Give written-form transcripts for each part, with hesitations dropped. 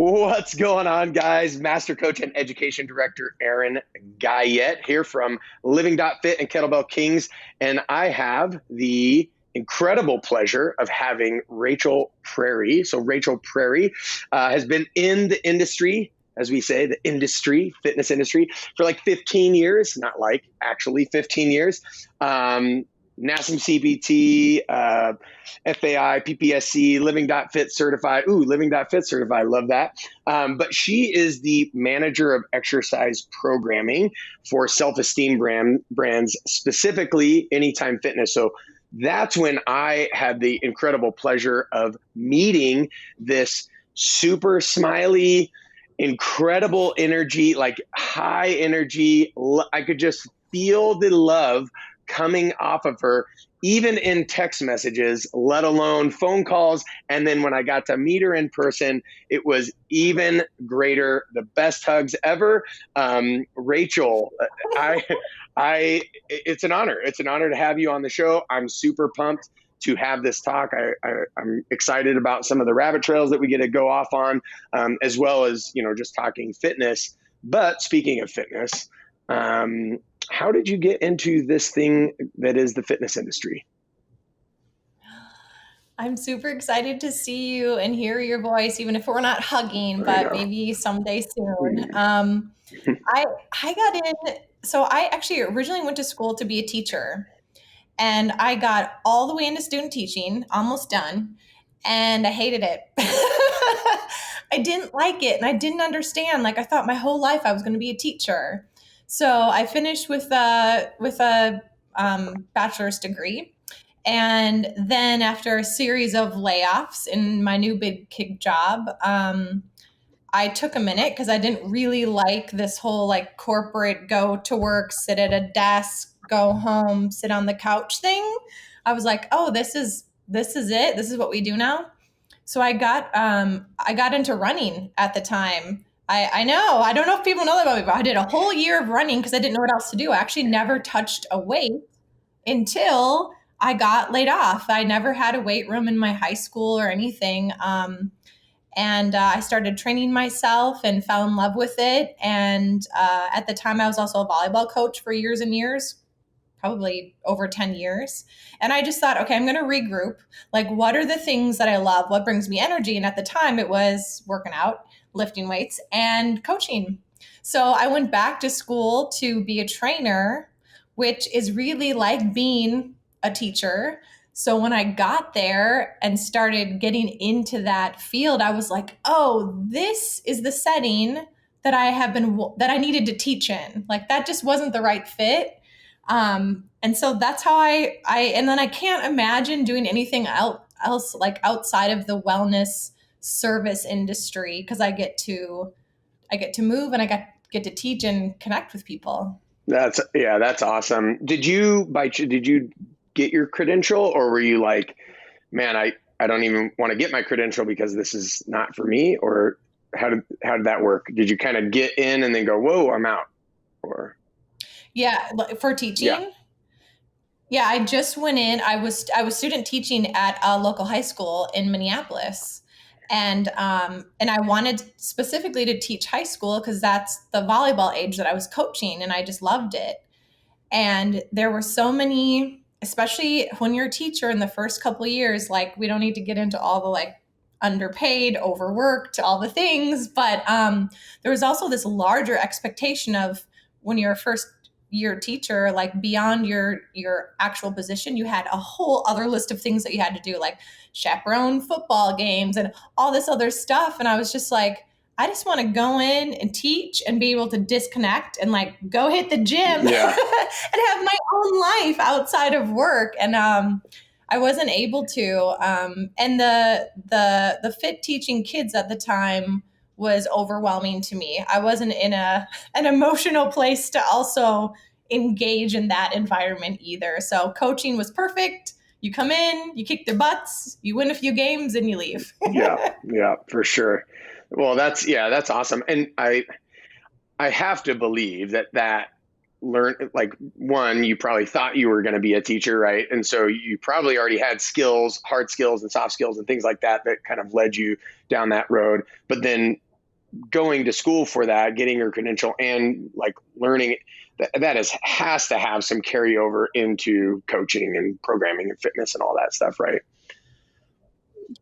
What's going on, guys? Master Coach and Education Director Aaron Guyett here from Living.Fit and Kettlebell Kings. And I have the incredible pleasure of having Rachel Prairie. So Rachel Prairie has been in the industry, as we say, the industry, fitness industry, for like 15 years, not like, actually 15 years. NASM CPT, FAI, PPSC, Living.Fit certified. Ooh, Living.Fit certified. Love that. But she is the manager of exercise programming for Self Esteem Brands, specifically Anytime Fitness. So that's when I had the incredible pleasure of meeting this super smiley, incredible energy, like high energy. I could just feel the love coming off of her, even in text messages, let alone phone calls. And then when I got to meet her in person, it was even greater. The best hugs ever. Rachel, it's an honor. It's an honor to have you on the show. I'm super pumped to have this talk. I'm excited about some of the rabbit trails that we get to go off on, as well as, just talking fitness. But speaking of fitness, how did you get into this thing that is the fitness industry? I'm super excited to see you and hear your voice, even if we're not hugging, but maybe someday soon. I got in, so I actually originally went to school to be a teacher, and I got all the way into student teaching, almost done, and I hated it. I didn't like it, and I didn't understand. Like, I thought my whole life I was going to be a teacher. So I finished with a bachelor's degree. And then after a series of layoffs in my new big gig job, I took a minute because I didn't really like this whole like corporate go to work, sit at a desk, go home, sit on the couch thing. I was like, oh, this is it. This is what we do now. So I got into running at the time. I know. I don't know if people know that about me, but I did a whole year of running because I didn't know what else to do. I actually never touched a weight until I got laid off. I never had a weight room in my high school or anything. And I started training myself and fell in love with it. And at the time, I was also a volleyball coach for years and years, probably over 10 years. And I just thought, okay, I'm going to regroup. Like, what are the things that I love? What brings me energy? And at the time, it was working out, lifting weights, and coaching. So I went back to school to be a trainer, which is really like being a teacher. So when I got there and started getting into that field, I was like, oh, this is the setting that that I needed to teach in. Like, that just wasn't the right fit. And so that's how and then I can't imagine doing anything else like outside of the wellness service industry, because I get to move and I get to teach and connect with people. That's awesome. Did you get your credential, or were you like, man, I don't even want to get my credential because this is not for me? Or how did that work? Did you kind of get in and then go, whoa, I'm out? Or yeah, for teaching. Yeah, I just went in. I was student teaching at a local high school in Minneapolis, and I wanted specifically to teach high school because that's the volleyball age that I was coaching, and I just loved it. And there were so many, especially when you're a teacher in the first couple of years, like, we don't need to get into all the like underpaid, overworked, all the things, but there was also this larger expectation of when you're a first year teacher, like beyond your actual position, you had a whole other list of things that you had to do, like chaperone football games and all this other stuff. And I was just like, I just want to go in and teach and be able to disconnect and like go hit the gym and have my own life outside of work. And I wasn't able to. And the fit teaching kids at the time was overwhelming to me. I wasn't in an emotional place to also engage in that environment either. So coaching was perfect. You come in, you kick their butts, you win a few games, and you leave. Yeah, for sure. Well, that's awesome. And I have to believe that like, one, you probably thought you were going to be a teacher, right? And so you probably already had skills, hard skills and soft skills and things like that kind of led you down that road. But then going to school for that, getting your credential and like learning that has to have some carryover into coaching and programming and fitness and all that stuff, right?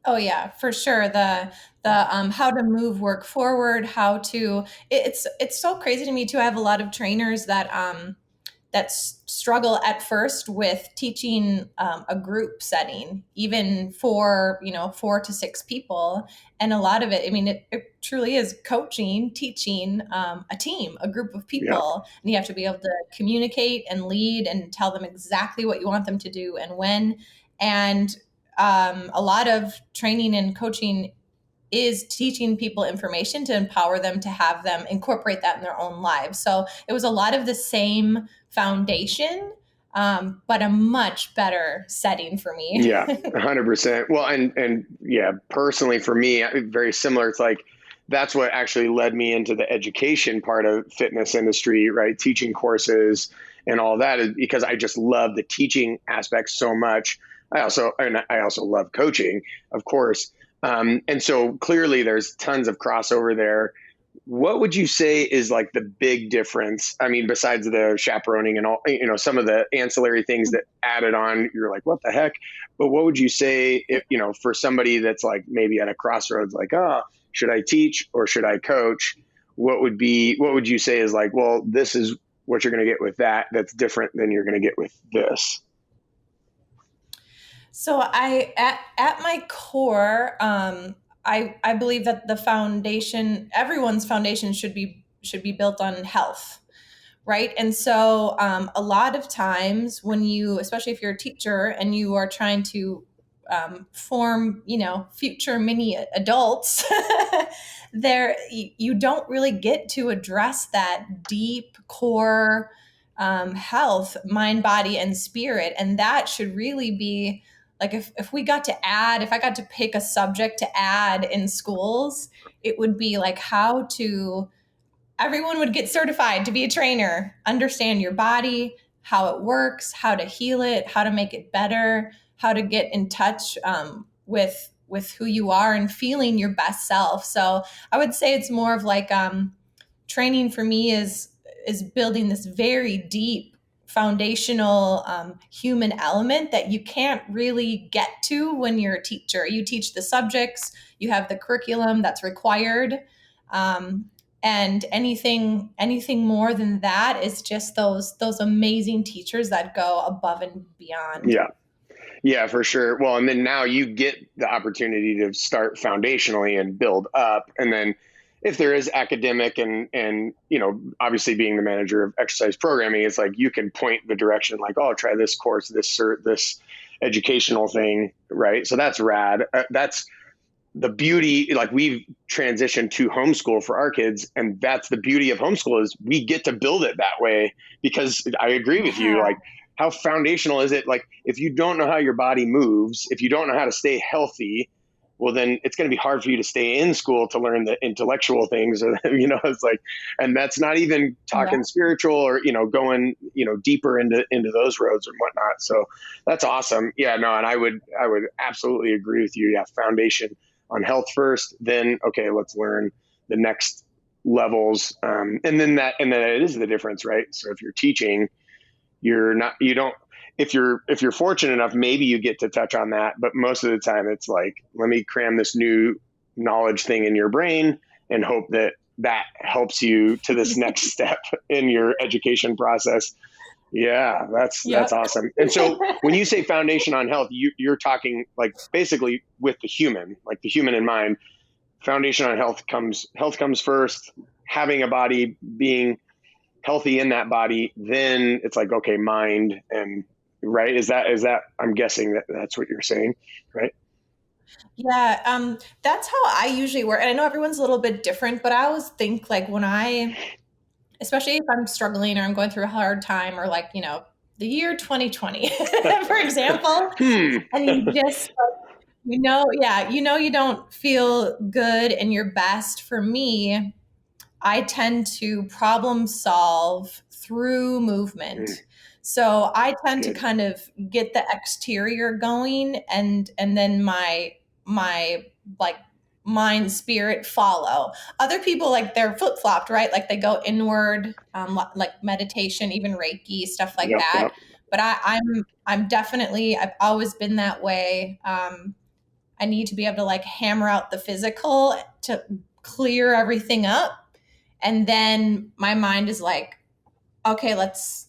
Oh yeah, for sure. The how to move work forward, how to it's so crazy to me too. I have a lot of trainers that struggle at first with teaching a group setting, even for 4 to 6 people, and a lot of it. I mean, it truly is coaching, teaching a team, a group of Yeah. people, and you have to be able to communicate and lead and tell them exactly what you want them to do and when. And a lot of training and coaching is teaching people information to empower them to have them incorporate that in their own lives. So it was a lot of the same foundation, but a much better setting for me. Yeah, 100%. Well, and yeah, personally for me, very similar. It's like that's what actually led me into the education part of fitness industry, right? Teaching courses and all that is because I just love the teaching aspect so much. I also love coaching, of course. And so clearly there's tons of crossover there. What would you say is like the big difference? I mean, besides the chaperoning and all, some of the ancillary things that added on, you're like, what the heck? But what would you say, if, for somebody that's like maybe at a crossroads, like, oh, should I teach or should I coach? What would you say is like, well, this is what you're going to get with that. That's different than you're going to get with this. So at my core, I believe that the foundation, everyone's foundation should be built on health, right? And so a lot of times when you, especially if you're a teacher and you are trying to form, future mini adults, there you don't really get to address that deep core health, mind, body, and spirit, and that should really be like if we got to add, if I got to pick a subject to add in schools, it would be like how to everyone would get certified to be a trainer, understand your body, how it works, how to heal it, how to make it better, how to get in touch with who you are and feeling your best self. So I would say it's more of like training for me is building this very deep foundational human element that you can't really get to when you're a teacher. You teach the subjects, you have the curriculum that's required, and anything more than that is just those amazing teachers that go above and beyond. Yeah. Yeah, for sure. Well, and then now you get the opportunity to start foundationally and build up. And then if there is academic and obviously being the manager of exercise programming, it's like you can point the direction like, oh, try this course, this cert, this educational thing, right? So that's rad. That's the beauty. Like we've transitioned to homeschool for our kids, and that's the beauty of homeschool is we get to build it that way because I agree with you. Yeah. Like how foundational is it? Like if you don't know how your body moves, if you don't know how to stay healthy, well, then it's going to be hard for you to stay in school to learn the intellectual things or, it's like, and that's not even talking Yeah. spiritual or, going, deeper into those roads and whatnot. So that's awesome. Yeah, no. And I would absolutely agree with you. Yeah. Foundation on health first, then, okay, let's learn the next levels. And then it is the difference, right? So if you're teaching, if you're fortunate enough, maybe you get to touch on that, but most of the time it's like, let me cram this new knowledge thing in your brain and hope that helps you to this next step in your education process. Yeah, that's awesome. And so when you say foundation on health, you're talking like basically with the human, like the human in mind. Foundation on health comes first, having a body, being healthy in that body, then it's like, okay, mind and right. Is that, I'm guessing that's what you're saying, right? Yeah, that's how I usually work. And I know everyone's a little bit different, but I always think like especially if I'm struggling or I'm going through a hard time or like, the year 2020, for example, and you just, you don't feel good and your best. For me, I tend to problem solve through movement. So I tend to Good. kind of get the exterior going and then my like mind, spirit follow. Other people, like, they're flip-flopped, right? Like they go inward, like meditation, even Reiki, stuff like Yep. that. Yep. But I'm definitely, I've always been that way. I need to be able to like hammer out the physical to clear everything up. And then my mind is like, okay, let's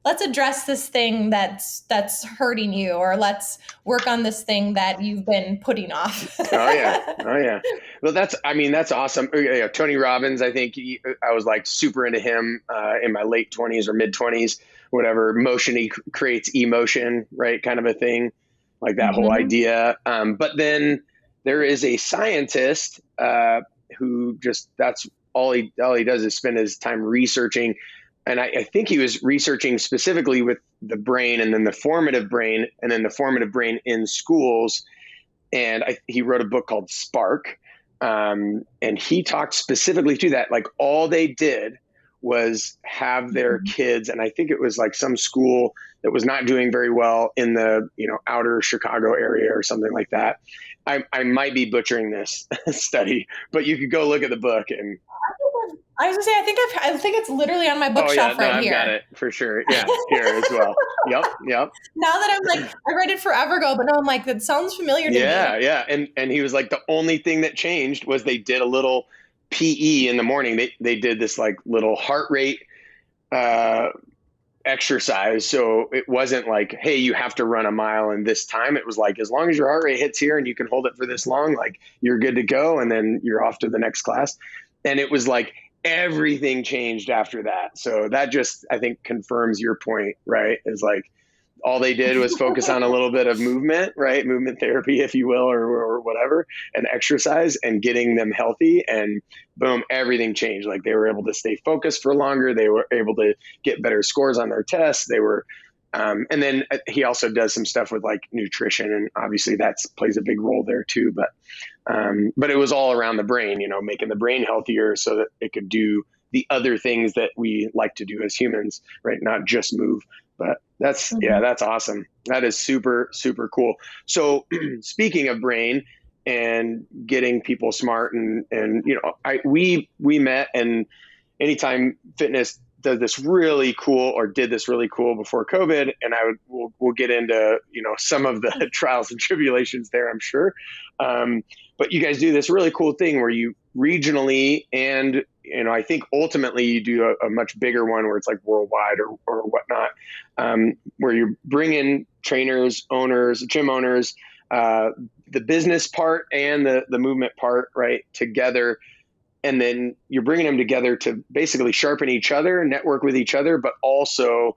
address this thing that's hurting you, or let's work on this thing that you've been putting off. Oh yeah. Oh yeah. Well, that's awesome. Yeah, Tony Robbins, I think I was like super into him in my late 20s or mid 20s, whatever. Motion creates emotion, right? Kind of a thing, like that whole Mm-hmm. idea. But then there is a scientist who just, that's all he does is spend his time researching. And I think he was researching specifically with the brain, and then the formative brain, and then the formative brain in schools. And he wrote a book called Spark. And he talked specifically to that. Like, all they did was have their kids, and I think it was like some school that was not doing very well in the outer Chicago area or something like that. I might be butchering this study, but you could go look at the book. And I was gonna say, I think it's literally on my oh bookshelf yeah, no, right I've here. got it for sure. Yeah, here as well. Yep. Now that I'm like, I read it forever ago, but now I'm like, that sounds familiar to me. Yeah. And he was like, the only thing that changed was they did a little PE in the morning. They did this like little heart rate exercise. So it wasn't like, hey, you have to run a mile in this time. It was like, as long as your heart rate hits here and you can hold it for this long, like, you're good to go. And then you're off to the next class. And it was like everything changed after that. So that just, I think, confirms your point, right? Is like, all they did was focus on a little bit of movement, right? Movement therapy, if you will, or whatever, and exercise, and getting them healthy. And boom, everything changed. Like, they were able to stay focused for longer. They were able to get better scores on their tests. They were, and then he also does some stuff with like nutrition, and obviously that plays a big role there too. But it was all around the brain, making the brain healthier so that it could do the other things that we like to do as humans, right? Not just move. But that's awesome. That is super, super cool. So speaking of brain and getting people smart, and we met, and Anytime Fitness does this really cool, or did this really cool before COVID, and we'll get into some of the trials and tribulations there, I'm sure. But you guys do this really cool thing where you regionally, and I think ultimately you do a much bigger one where it's like worldwide or whatnot, where you bring in trainers, owners, gym owners, the business part and the movement part, right, together. And then you're bringing them together to basically sharpen each other, network with each other, but also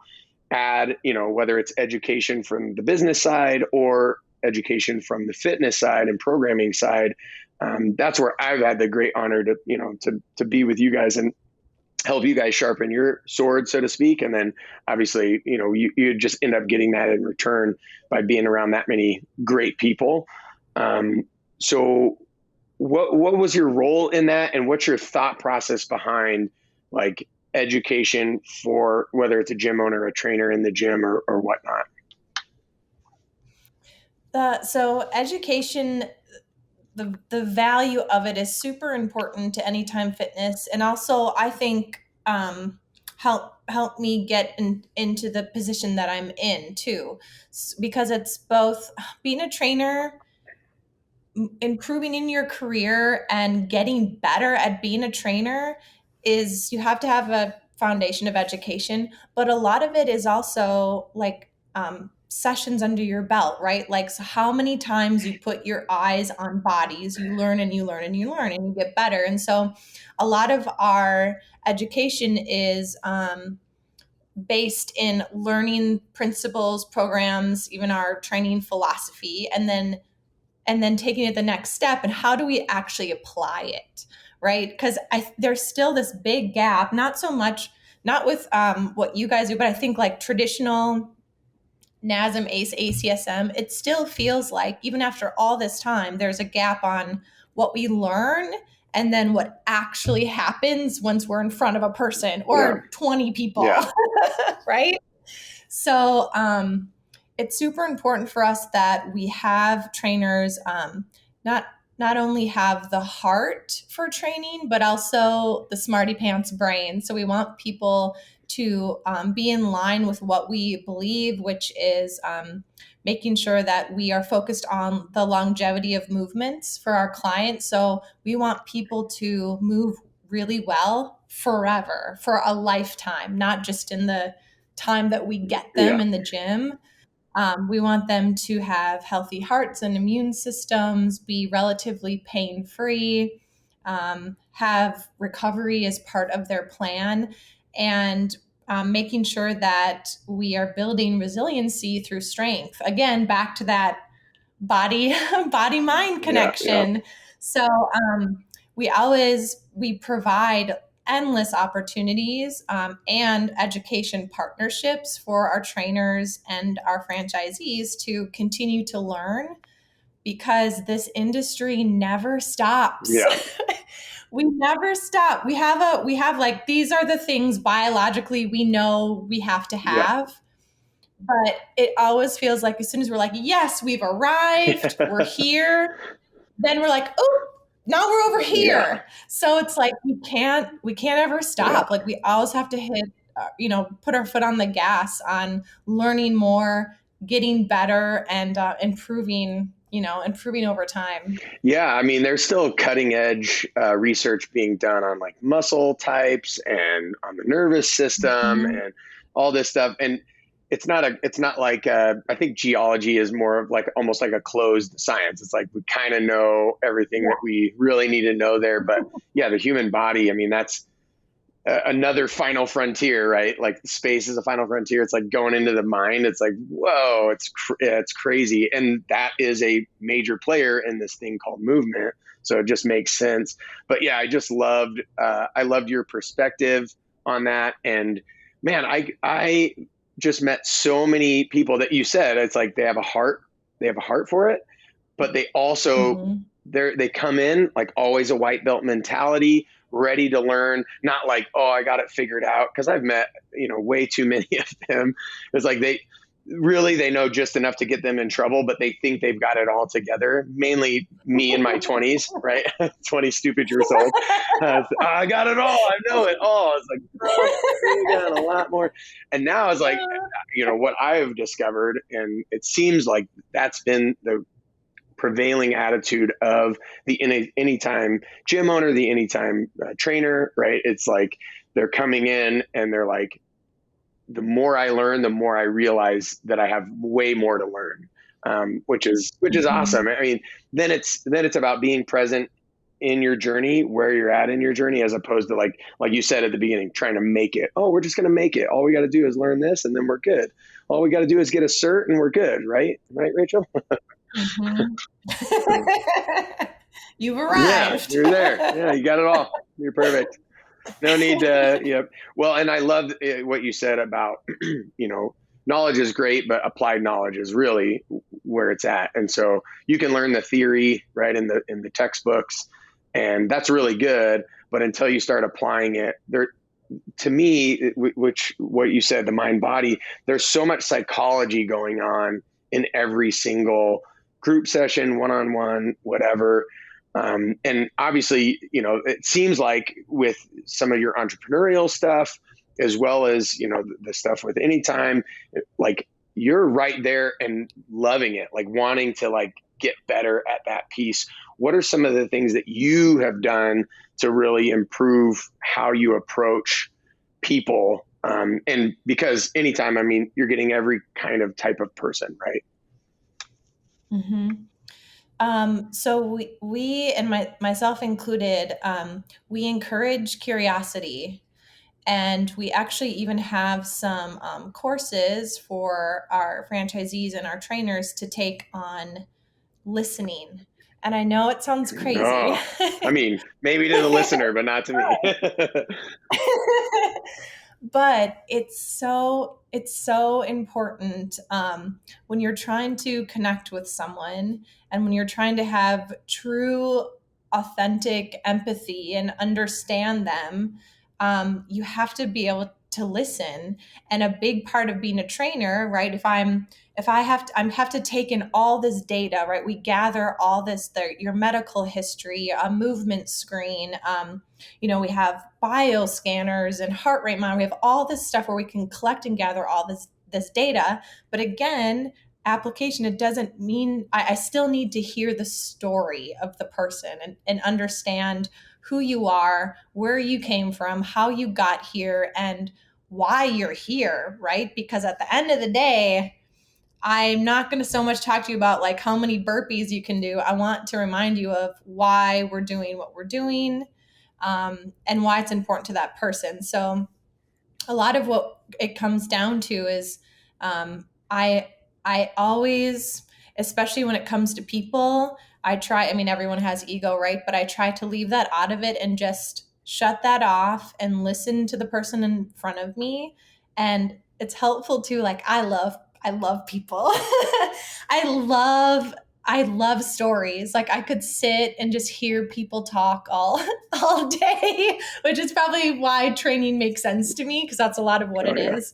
add, whether it's education from the business side or education from the fitness side and programming side. That's where I've had the great honor to be with you guys and help you guys sharpen your sword, so to speak. And then obviously, you just end up getting that in return by being around that many great people. So what was your role in that, and what's your thought process behind like education for whether it's a gym owner, a trainer in the gym, or whatnot? So education, the value of it is super important to Anytime Fitness, and also I think help me get into the position that I'm in too, because it's both being a trainer, improving in your career, and getting better at being a trainer. Is you have to have a foundation of education, but a lot of it is also like sessions under your belt, right? Like, so how many times you put your eyes on bodies, you learn and you learn and you learn and you get better. And so a lot of our education is based in learning principles, programs, even our training philosophy, and then taking it the next step, and how do we actually apply it, right? Because there's still this big gap, not with what you guys do, but I think like traditional NASM, ACE, ACSM, it still feels like even after all this time, there's a gap on what we learn and then what actually happens once we're in front of a person or 20 people, right? So it's super important for us that we have trainers, not not only have the heart for training, but also the smarty pants brain. So we want people to be in line with what we believe, which is making sure that we are focused on the longevity of movements for our clients. So we want people to move really well forever, for a lifetime, not just in the time that we get them in the gym. We want them to have healthy hearts and immune systems, be relatively pain-free, have recovery as part of their plan, and making sure that we are building resiliency through strength. Again, back to that body mind connection. So we provide endless opportunities and education partnerships for our trainers and our franchisees to continue to learn, because this industry never stops. Yeah. We never stop. We have like, these are the things biologically we know we have to have. But it always feels like as soon as we're like, yes, we've arrived, we're here, then we're like, oh, now we're over here. Yeah. So it's like we can't ever stop. Like we always have to hit, put our foot on the gas on learning more, getting better, and improving over time. Yeah, I mean, there's still cutting edge research being done on like muscle types and on the nervous system and all this stuff. And it's not like I think geology is more of like almost like a closed science. It's like we kind of know everything that we really need to know there. But yeah, the human body, I mean, that's another final frontier, right? Like space is a final frontier. It's like going into the mind. It's like, whoa, it's crazy. And that is a major player in this thing called movement. So it just makes sense. But yeah, I loved your perspective on that. And man, I just met so many people that you said, it's like they have a heart for it, but they also, they come in like always a white belt mentality, ready to learn, not like, oh, I got it figured out. Cause I've met, way too many of them. It's like they know just enough to get them in trouble, but they think they've got it all together. Mainly me in my 20s, right? 20 stupid years old. I got it all. I know it all. It's like, bro, you got a lot more. And now it's like, what I've discovered, and it seems like that's been the prevailing attitude of the anytime gym owner, the anytime trainer, right? It's like they're coming in and they're like, the more I learn, the more I realize that I have way more to learn, which is awesome. I mean, then it's about being present in your journey, where you're at in your journey, as opposed to like you said at the beginning, trying to make it. Oh, we're just going to make it. All we got to do is learn this and then we're good. All we got to do is get a cert and we're good. Right, Rachel? You've arrived. Yeah, you're there. Yeah, you got it all. You're perfect. No need to, Well, and I love what you said about, knowledge is great, but applied knowledge is really where it's at. And so you can learn the theory, right, in the textbooks, and that's really good. But until you start applying it, to me, what you said, the mind body, there's so much psychology going on in every single group session, one-on-one, whatever. And obviously, it seems like with some of your entrepreneurial stuff, as well as, the stuff with Anytime, like you're right there and loving it, like wanting to like get better at that piece. What are some of the things that you have done to really improve how you approach people? And because Anytime, I mean, you're getting every kind of type of person, right? So we and myself included, we encourage curiosity, and we actually even have some courses for our franchisees and our trainers to take on listening. And I know it sounds crazy. Oh, I mean, maybe to the listener, but not to me. But it's so important when you're trying to connect with someone, and when you're trying to have true, authentic empathy and understand them. You have to be able to listen. And a big part of being a trainer, right? If I'm if I have to take in all this data, right? We gather all this, your medical history, a movement screen, we have bioscanners and heart rate monitor. We have all this stuff where we can collect and gather all this data. But again, application, it doesn't mean I still need to hear the story of the person and understand who you are, where you came from, how you got here, and why you're here, right? Because at the end of the day, I'm not going to so much talk to you about like how many burpees you can do. I want to remind you of why we're doing what we're doing, and why it's important to that person. So a lot of what it comes down to is, I always, especially when it comes to people, everyone has ego, right? But I try to leave that out of it and just shut that off and listen to the person in front of me. And it's helpful to, like, I love people. I love stories. Like, I could sit and just hear people talk all day, which is probably why training makes sense to me, because that's a lot of what it is.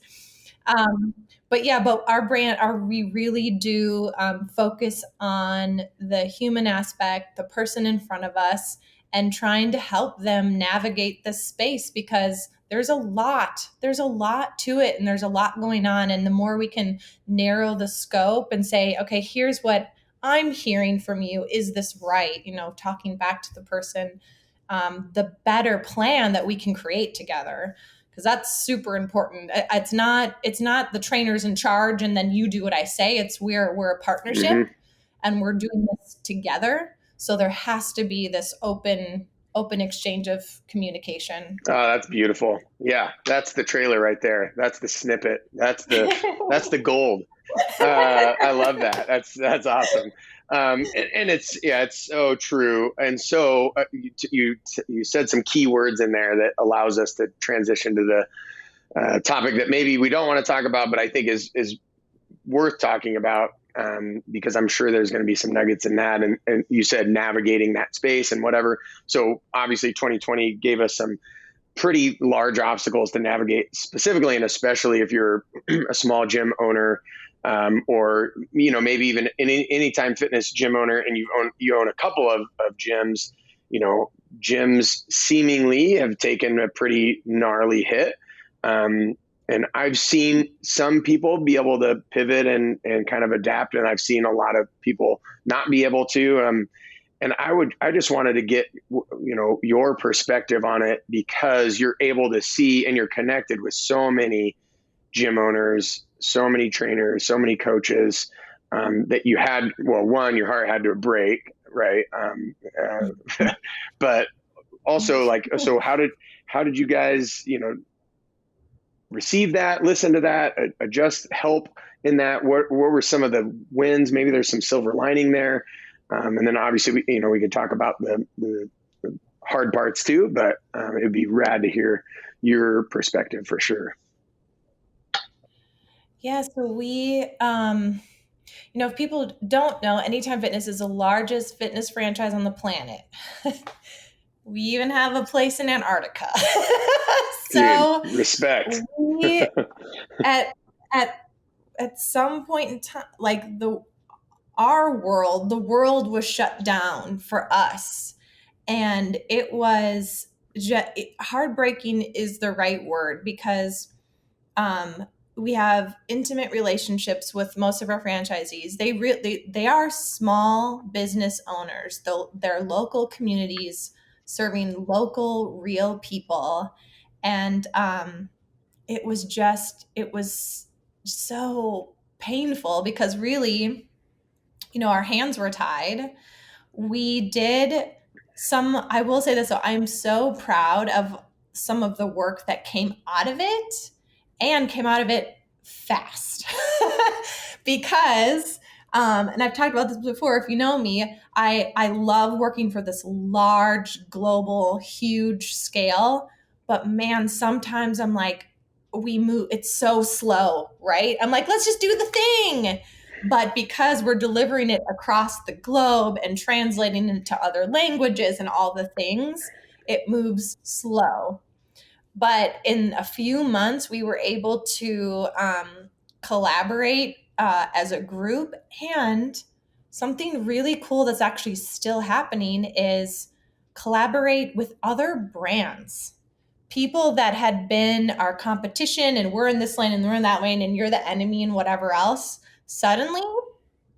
But our brand, we really do focus on the human aspect, the person in front of us, and trying to help them navigate this space, because there's a lot to it, and there's a lot going on. And the more we can narrow the scope and say, okay, here's what I'm hearing from you. Is this right? Talking back to the person, the better plan that we can create together. Because that's super important. It's not the trainer's in charge and then you do what I say. It's we're a partnership, and we're doing this together. So there has to be this open exchange of communication. Oh, that's beautiful. Yeah, that's the trailer right there. That's the snippet. That's the gold. I love that. That's awesome. And it's so true. And so you said some key words in there that allows us to transition to the topic that maybe we don't want to talk about, but I think is worth talking about, because I'm sure there's going to be some nuggets in that. And you said navigating that space and whatever. So obviously 2020 gave us some pretty large obstacles to navigate, specifically and especially if you're a small gym owner, or maybe even an anytime fitness gym owner, and you own a couple of gyms. Gyms seemingly have taken a pretty gnarly hit, and I've seen some people be able to pivot and kind of adapt, and I've seen a lot of people not be able to. And I just wanted to get your perspective on it, because you're able to see and you're connected with so many gym owners, so many trainers, so many coaches, that you had, well, one, your heart had to break, right? But also, like, so how did you guys, receive that, listen to that, adjust, help in that? What were some of the wins? Maybe there's some silver lining there. And then obviously, we could talk about the hard parts too, but it'd be rad to hear your perspective for sure. Yeah, so we, if people don't know, Anytime Fitness is the largest fitness franchise on the planet. We even have a place in Antarctica. So dude, respect. We, at some point in time, like the world was shut down for us, and it was heartbreaking is the right word, because we have intimate relationships with most of our franchisees. They are small business owners, though they're local communities serving local real people. And it was so painful, because really, our hands were tied. We did I will say this, so I'm so proud of some of the work that came out of it, and came out of it fast. Because, and I've talked about this before, if you know me, I love working for this large, global, huge scale. But man, sometimes I'm like, it's so slow, right? I'm like, let's just do the thing. But because we're delivering it across the globe and translating it into other languages and all the things, it moves slow. But in a few months, we were able to collaborate as a group. And something really cool that's actually still happening is collaborate with other brands. People that had been our competition and we're in this lane and we're in that lane and you're the enemy and whatever else. Suddenly,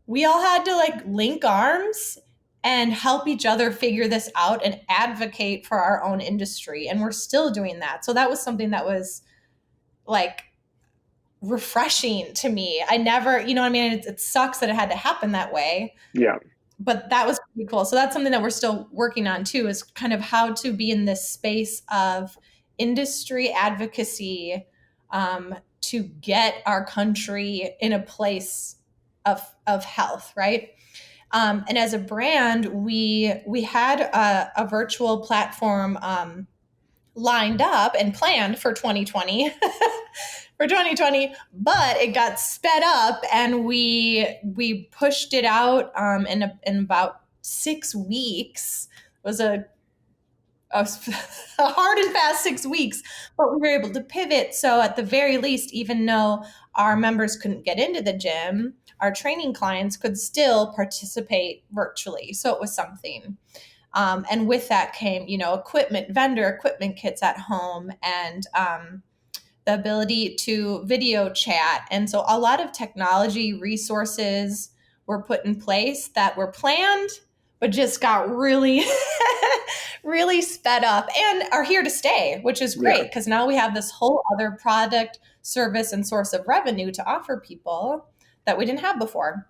we all had to like link arms and help each other figure this out and advocate for our own industry. And we're still doing that. So that was something that was like refreshing to me. I never, you know what I mean? It sucks that it had to happen that way. Yeah. But that was pretty cool. So that's something that we're still working on too, is kind of how to be in this space of industry advocacy to get our country in a place of health, right? And as a brand, we had a virtual platform lined up and planned for 2020 for 2020, but it got sped up and we pushed it out in about 6 weeks. It was a hard and fast 6 weeks, but we were able to pivot. So at the very least, even though our members couldn't get into the gym, our training clients could still participate virtually. So it was something. And with that came, vendor equipment kits at home and the ability to video chat. And so a lot of technology resources were put in place that were planned, but just got really, really sped up and are here to stay, which is great because now we have this whole other product, service, and source of revenue to offer people that we didn't have before.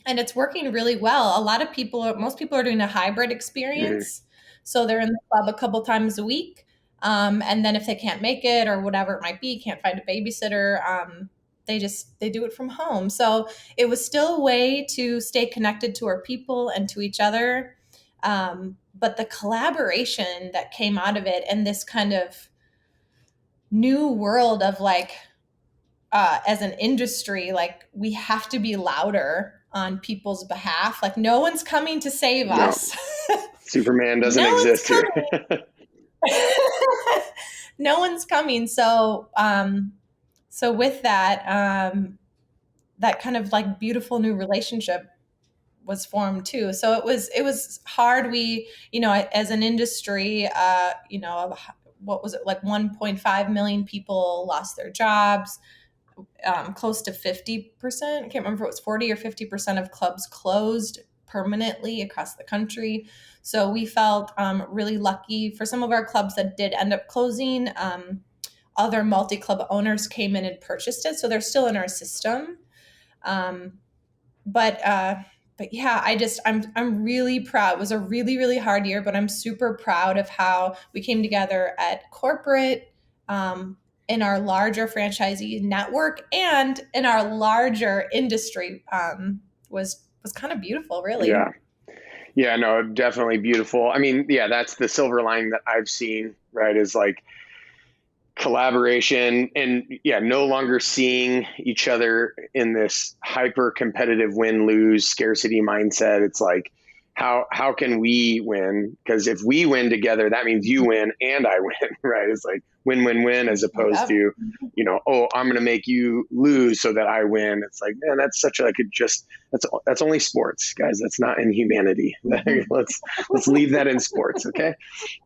And it's working really well. Most people are doing a hybrid experience. So they're in the club a couple times a week. And then if they can't make it or whatever it might be, can't find a babysitter, they do it from home. So it was still a way to stay connected to our people and to each other. But the collaboration that came out of it and this kind of new world of as an industry, we have to be louder on people's behalf. No one's coming to save us. Superman doesn't exist here. No one's coming. So with that, that kind of beautiful new relationship was formed too. So it was hard. We, as an industry, what was it? 1.5 million people lost their jobs. Close to 50%. I can't remember if it was 40 or 50% of clubs closed permanently across the country. So we felt really lucky. For some of our clubs that did end up closing, other multi-club owners came in and purchased it. So they're still in our system. But yeah, I'm really proud. It was a really, really hard year, but I'm super proud of how we came together at corporate, in our larger franchisee network and in our larger industry, was kind of beautiful, really. Yeah, no, definitely beautiful. I mean, yeah, that's the silver lining that I've seen, right? Is collaboration and no longer seeing each other in this hyper competitive win-lose scarcity mindset. It's how can we win? Because if we win together, that means you win and I win, right? It's win-win-win as opposed to, I'm going to make you lose so that I win. It's man, that's such that's only sports, guys. That's not in humanity. Let's leave that in sports. Okay.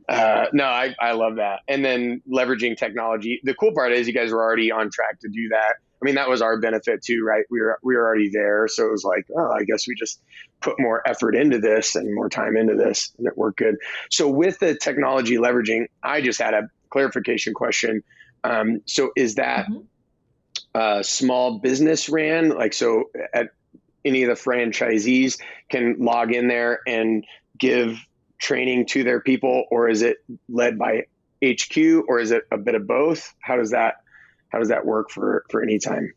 No, I love that. And then leveraging technology. The cool part is you guys were already on track to do that. I mean, that was our benefit too, right? We were already there. So it was I guess we just put more effort into this and more time into this, and it worked good. So with the technology leveraging, I just had a clarification question. So is that small business ran? So at any of the franchisees can log in there and give training to their people, or is it led by HQ, or is it a bit of both? How does that work for any time?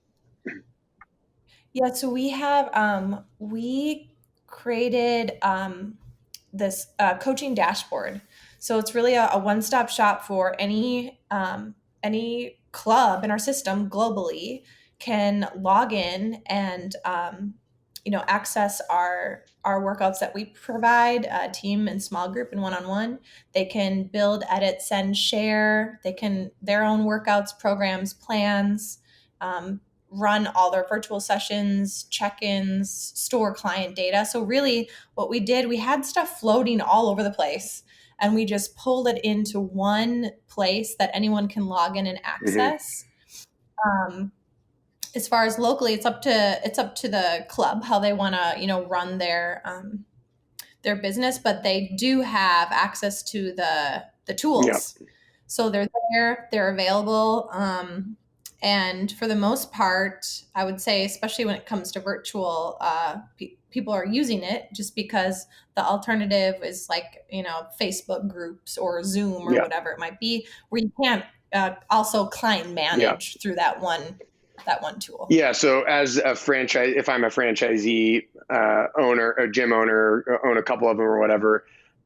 Yeah, so we have we created this coaching dashboard. So it's really a one-stop shop for any club in our system globally can log in and access our workouts that we provide, team and small group and one-on-one. They can build, edit, send, share. They can their own workouts, programs, plans, run all their virtual sessions, check-ins, store client data. So really what we did, we had stuff floating all over the place, and we just pulled it into one place that anyone can log in and access. As far as locally, it's up to the club how they want to, run their business, but they do have access to the tools. Yep. So they're there, they're available. And for the most part, I would say, especially when it comes to virtual, people are using it just because the alternative is like, Facebook groups or Zoom or whatever it might be, where you can't also client manage through that one tool. Yeah. So as a franchise, if I'm a franchisee owner, a gym owner, own a couple of them or whatever,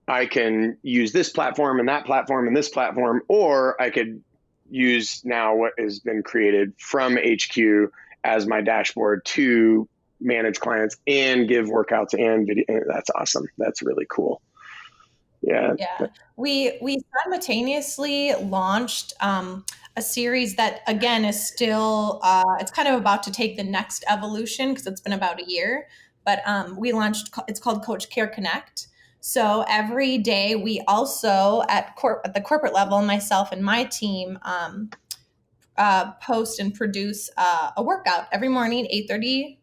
I can use this platform and that platform and this platform, or I could use now what has been created from HQ as my dashboard to manage clients and give workouts and video. That's awesome. That's really cool. Yeah. We simultaneously launched a series that, again, is still, it's kind of about to take the next evolution because it's been about a year, but we launched, it's called Coach Care Connect. So every day we also at the corporate level, myself and my team post and produce a workout every morning, 8:30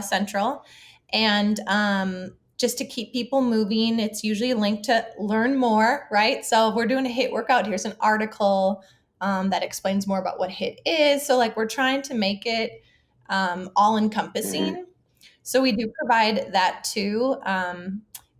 Central. And just to keep people moving, it's usually linked to learn more, right? So if we're doing a HIIT workout, here's an article that explains more about what HIIT is. So like we're trying to make it all encompassing. So we do provide that too,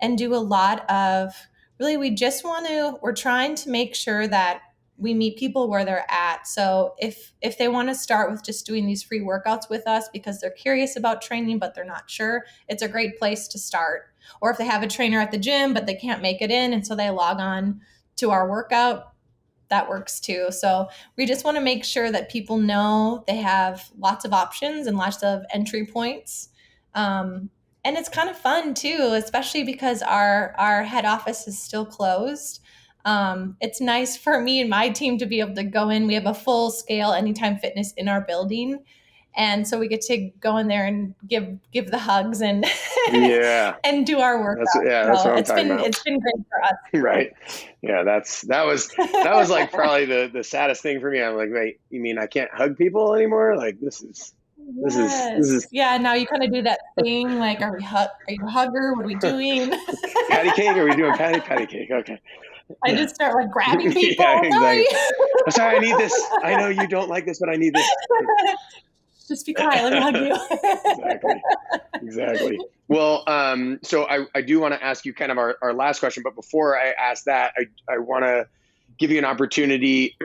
and do a lot of, really, we're trying to make sure that we meet people where they're at. So if they want to start with just doing these free workouts with us because they're curious about training, but they're not sure, it's a great place to start. Or if they have a trainer at the gym, but they can't make it in, and so they log on to our workout, that works too. So we just want to make sure that people know they have lots of options and lots of entry points. And it's kind of fun too, especially because our head office is still closed. It's nice for me and my team to be able to go in. We have a full scale Anytime Fitness in our building. And so we get to go in there and give the hugs and and do our work. That's what I'm talking about. It's been great for us. Right. Yeah. That was like probably the saddest thing for me. I'm like, wait, you mean I can't hug people anymore? Like this is. Yeah. Now you kind of do that thing. Like, are you a hugger? What are we doing? Patty cake? Are we doing patty cake? Okay. I just start like grabbing people. Exactly. I'm sorry, I need this. I know you don't like this, but I need this. Just be quiet. Let me hug you. Exactly. Well, so I do want to ask you kind of our last question, but before I ask that, I want to give you an opportunity.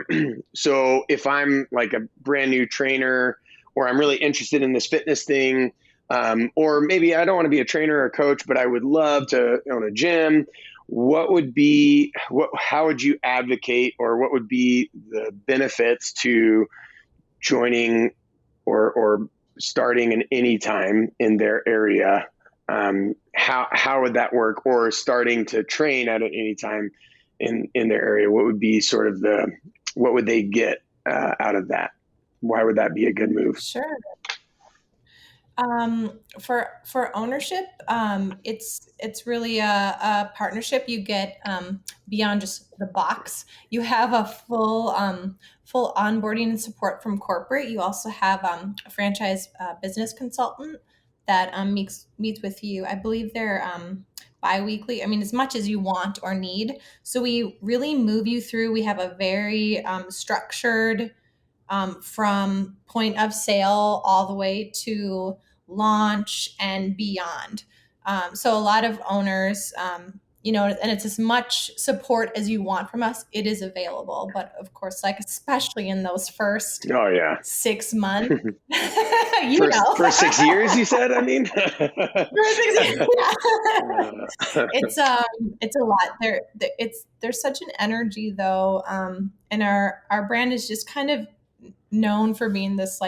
So if I'm like a brand new trainer, or I'm really interested in this fitness thing, or maybe I don't want to be a trainer or a coach, but I would love to own a gym. How would you advocate, or what would be the benefits to joining or starting an Anytime in their area? How would that work, or starting to train at an Anytime in their area? What would be sort of what would they get out of that? Why would that be a good move? Sure. For ownership, it's really a partnership. You get beyond just the box. You have a full onboarding and support from corporate. You also have a franchise business consultant that meets with you. I believe they're bi-weekly. I mean, as much as you want or need. So we really move you through. We have a very structured from point of sale all the way to launch and beyond. So a lot of owners, and it's as much support as you want from us, it is available. But of course, like, especially in those first 6 months, first 6 years, you said, I mean, it's a lot. There's such an energy though. And our brand is just kind of known for being this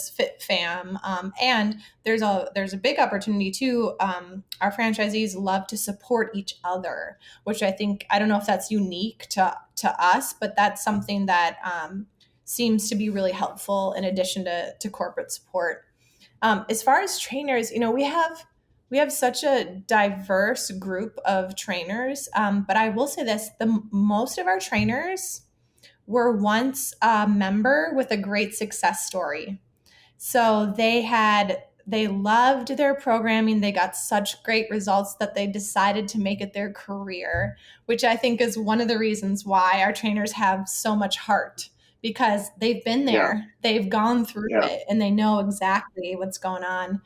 fit fam, and there's a big opportunity too. Our franchisees love to support each other, which I don't know if that's unique to us, but that's something that seems to be really helpful in addition to corporate support. As far as trainers, we have such a diverse group of trainers. But I will say this, most of our trainers were once a member with a great success story. So they loved their programming. They got such great results that they decided to make it their career, which I think is one of the reasons why our trainers have so much heart, because they've been Yeah. there, they've gone through it, and they know exactly what's going on.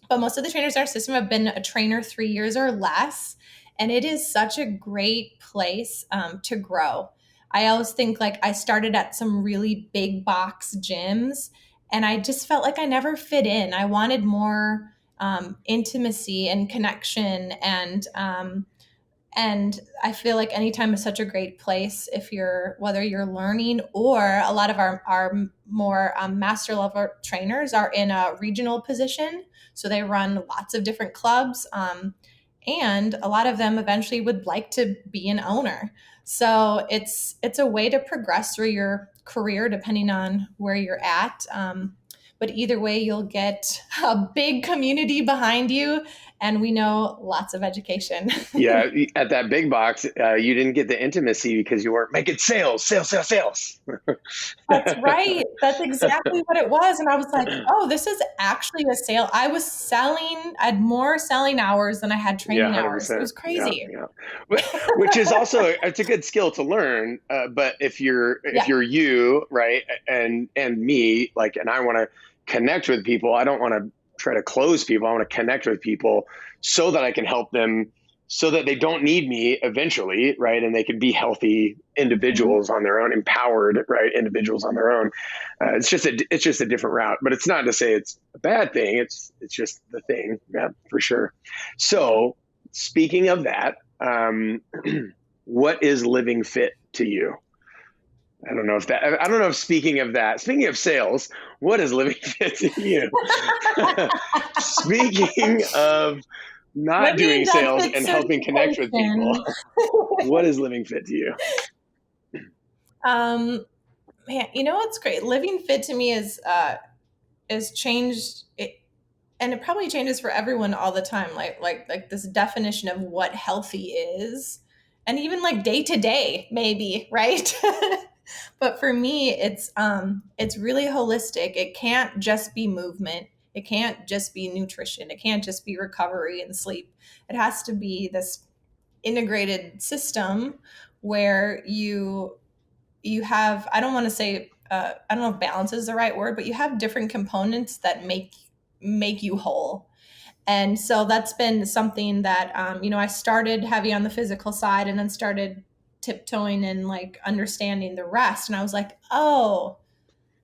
But most of the trainers in our system have been a trainer 3 years or less. And it is such a great place to grow. I always think like I started at some really big box gyms and I just felt like I never fit in. I wanted more intimacy and connection, and I feel like Anytime is such a great place if whether you're learning, or a lot of our more master level trainers are in a regional position. So they run lots of different clubs. And a lot of them eventually would like to be an owner. So it's a way to progress through your career depending on where you're at. But either way, you'll get a big community behind you, and we know lots of education. Yeah, at that big box, you didn't get the intimacy because you weren't making sales. That's right. That's exactly what it was. And I was like, oh, this is actually a sale. I had more selling hours than I had training hours. It was crazy. Yeah. Which is also, it's a good skill to learn. But if you're you, right, and me, like, and I want to connect with people, I don't want to try to close people. I want to connect with people so that I can help them, so that they don't need me eventually, right? And they can be healthy individuals on their own, empowered, right, individuals on their own. It's just a different route, but it's not to say it's a bad thing. It's just the thing, yeah, for sure. So speaking of that, what is LivingFit to you? I don't know if speaking of sales, what is LivingFit to you? Speaking of not doing sales and helping connect with people, what is LivingFit to you? Man, you know what's great? LivingFit to me is changed, and it probably changes for everyone all the time. Like this definition of what healthy is, and even like day to day, maybe, right? But for me, it's really holistic. It can't just be movement. It can't just be nutrition. It can't just be recovery and sleep. It has to be this integrated system where you have, I don't want to say, I don't know if balance is the right word, but you have different components that make you whole. And so that's been something that, I started heavy on the physical side and then started tiptoeing and like understanding the rest. And I was like, oh,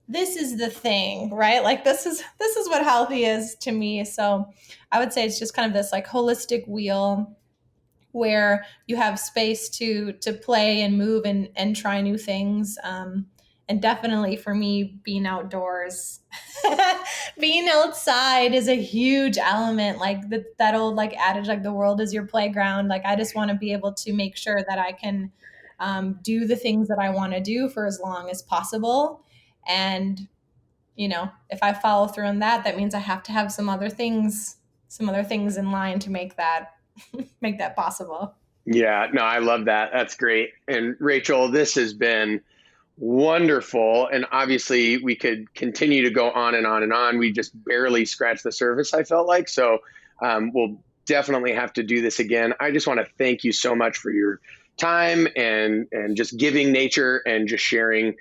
this is the thing, right? Like this is what healthy is to me. So I would say it's just kind of this like holistic wheel where you have space to play and move and try new things. And definitely for me, being outdoors, being outside is a huge element. Like that old like adage, like the world is your playground. Like I just want to be able to make sure that I can do the things that I want to do for as long as possible. And, if I follow through on that, that means I have to have some other things in line to make that possible. Yeah, no, I love that. That's great. And Rachel, this has been wonderful. And obviously we could continue to go on and on and on. We just barely scratched the surface, I felt like. So we'll definitely have to do this again. I just want to thank you so much for your time and just giving nature and just sharing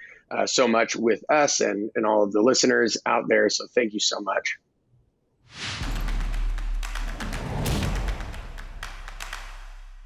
so much with us and all of the listeners out there. So thank you so much.